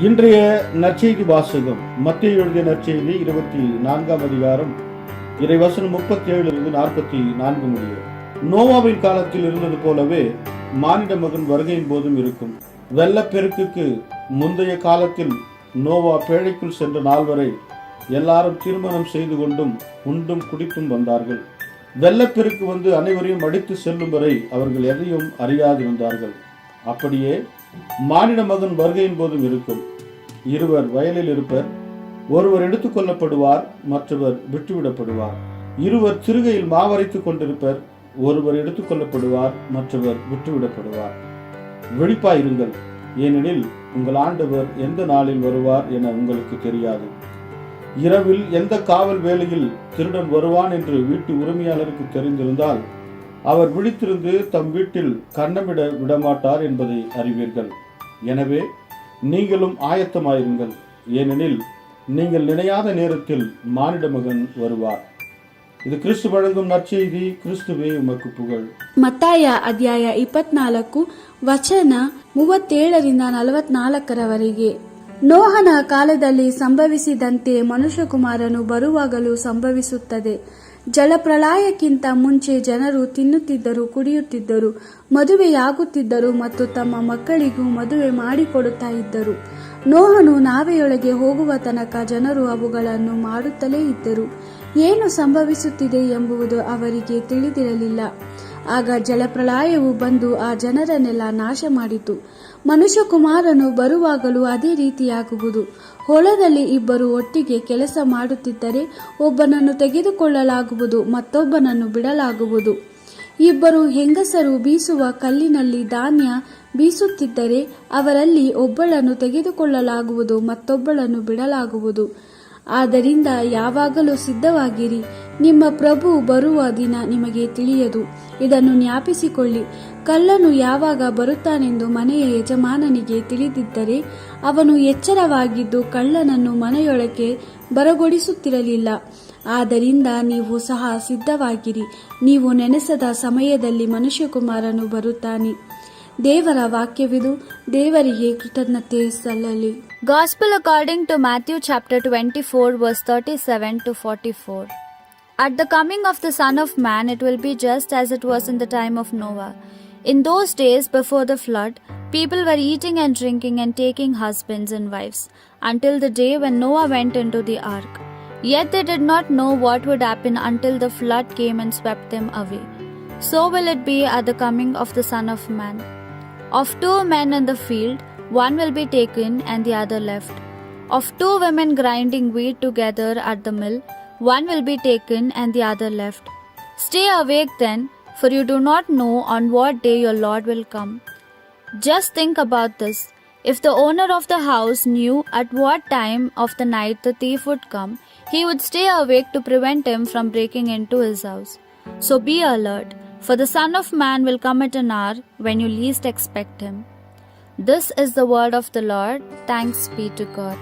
இன்றைய நற்செய்தி வாசகம் மத்தேயு எழுதிய நற்செய்தி 24ஆம் அதிகாரம் இறைவசனம் 37 44 முடிய. நோவாவின் காலத்தில் இருந்தது போலவே மானிட மகன் வருகையின் போதும் இருக்கும். வெள்ளப்பெருக்குக்கு முந்தைய காலத்தில் நோவா பேழைக்குள் சென்ற நாள் வரை எல்லாரும் திருமணம் செய்து கொண்டும் உண்டும் குடித்தும் வந்தார்கள். வெள்ளப்பெருக்கு வந்து அனைவரையும் அடித்து செல்லும் வரை அவர்கள் எதையும் அறியாதிருந்தார்கள். அப்படியே மானிட மகன் வருகையின் போதும் இருக்கும். இருவர் வயலில் இருப்பர், ஒருவர் எடுத்துக் கொள்ளப்படுவார், மற்றவர் விட்டுவிடப்படுவார். இருவர் சிறுகையில் மாவரைத்துக் கொண்டிருப்பர், ஒருவர் எடுத்துக் கொள்ளப்படுவார், மற்றவர் விட்டுவிடப்படுவார். விழிப்பாயிருங்கள், ஏனெனில் உங்கள் ஆண்டவர் எந்த நாளில் வருவார் என உங்களுக்கு தெரியாது. இரவில் எந்த காவல் வேளையில் திருடன் வருவான் என்று வீட்டு உரிமையாளருக்கு தெரிந்திருந்தால் அவர் விழித்திருந்து தம் வீட்டில் கன்னமிட விடமாட்டார் என்பதை அறிவீர்கள். எனவே நீங்களும் ஆயத்தமாயிருங்கள், ஏனெனில் நீங்கள் நினையாத நேரத்தில் மானிட மகன் வருவார். ಇದು ಕ್ರಿಸ್ತು வழங்கும் நற்செய்தி. ಕ್ರಿಸ್ತುವೇ ಉಮக்கு புகழ். ಮತ್ತಾಯ ಅಧ್ಯಾಯ 24 ವಚನ 37-44 ನೋಹನ ಕಾಲದಲ್ಲಿ ಸಂಭವಿಸಿದಂತೆ ಮನುಷ್ಯಕುಮಾರನು ಬರುವಾಗಲೂ ಸಂಭವಿಸುತ್ತದೆ. ಜಲಪ್ರಳಯಕ್ಕಿಂತ ಮುಂಚೆ ಜನರು ತಿನ್ನುತ್ತಿದ್ದರು, ಕುಡಿಯುತ್ತಿದ್ದರು, ಮದುವೆಯಾಗುತ್ತಿದ್ದರು ಮತ್ತು ತಮ್ಮ ಮಕ್ಕಳಿಗೂ ಮದುವೆ ಮಾಡಿಕೊಡುತ್ತಾ ಇದ್ದರು. ನೋಹನು ನಾವೆಯೊಳಗೆ ಹೋಗುವ ತನಕ ಜನರು ಅವುಗಳನ್ನು ಮಾಡುತ್ತಲೇ ಇದ್ದರು. ಏನು ಸಂಭವಿಸುತ್ತಿದೆ ಎಂಬುದು ಅವರಿಗೆ ತಿಳಿದಿರಲಿಲ್ಲ. ಆಗ ಜಲಪ್ರಳಯವು ಬಂದು ಆ ಜನರನ್ನೆಲ್ಲ ನಾಶ ಮಾಡಿತು. ಮನುಷ್ಯಕುಮಾರನು ಬರುವಾಗಲೂ ಅದೇ ರೀತಿಯಾಗುವುದು. ಹೊಲದಲ್ಲಿ ಇಬ್ಬರು ಒಟ್ಟಿಗೆ ಕೆಲಸ ಮಾಡುತ್ತಿದ್ದರೆ ಒಬ್ಬನನ್ನು ತೆಗೆದುಕೊಳ್ಳಲಾಗುವುದು, ಮತ್ತೊಬ್ಬನನ್ನು ಬಿಡಲಾಗುವುದು. ಇಬ್ಬರು ಹೆಂಗಸರು ಬೀಸುವ ಕಲ್ಲಿನಲ್ಲಿ ಧಾನ್ಯ ಬೀಸುತ್ತಿದ್ದರೆ ಅವರಲ್ಲಿ ಒಬ್ಬಳನ್ನು ತೆಗೆದುಕೊಳ್ಳಲಾಗುವುದು, ಮತ್ತೊಬ್ಬಳನ್ನು ಬಿಡಲಾಗುವುದು. ಆದ್ದರಿಂದ ಯಾವಾಗಲೂ ಸಿದ್ಧವಾಗಿರಿ, ನಿಮ್ಮ ಪ್ರಭು ಬರುವ ದಿನ ನಿಮಗೆ ತಿಳಿಯದು. ಇದನ್ನು ಜ್ಞಾಪಿಸಿಕೊಳ್ಳಿ. ಕಳ್ಳನು ಯಾವಾಗ ಬರುತ್ತಾನೆಂದು ಮನೆಯ ಯಜಮಾನನಿಗೆ ತಿಳಿದಿದ್ದರೆ ಅವನು ಎಚ್ಚರವಾಗಿದ್ದು ಕಳ್ಳನನ್ನು ಮನೆಯೊಳಗೆ ಬರಗೊಡಿಸುತ್ತಿರಲಿಲ್ಲ. ಆದ್ದರಿಂದ ನೀವು ಸಹ ಸಿದ್ಧವಾಗಿರಿ, ನೀವು ನೆನೆಸದ ಸಮಯದಲ್ಲಿ ಮನುಷ್ಯಕುಮಾರನು ಬರುತ್ತಾನೆ. ದೇವರ ವಾಕ್ಯವಿದು. ದೇವರಿಗೆ ಕೃತಜ್ಞತೆ ಸಲ್ಲಲಿ. Gospel according to Matthew chapter 24 verse 37-44. At the coming of the Son of Man it will be just as it was in the time of Noah. In those days before the flood, people were eating and drinking and taking husbands and wives until the day when Noah went into the ark. Yet they did not know what would happen until the flood came and swept them away. So will it be at the coming of the Son of Man. Of two men in the field, one will be taken and the other left. Of two women grinding wheat together at the mill, one will be taken and the other left. Stay awake then, for you do not know on what day your Lord will come. Just think about this. If the owner of the house knew at what time of the night the thief would come, he would stay awake to prevent him from breaking into his house. So be alert, for the Son of Man will come at an hour when you least expect him. This is the word of the Lord. Thanks be to God.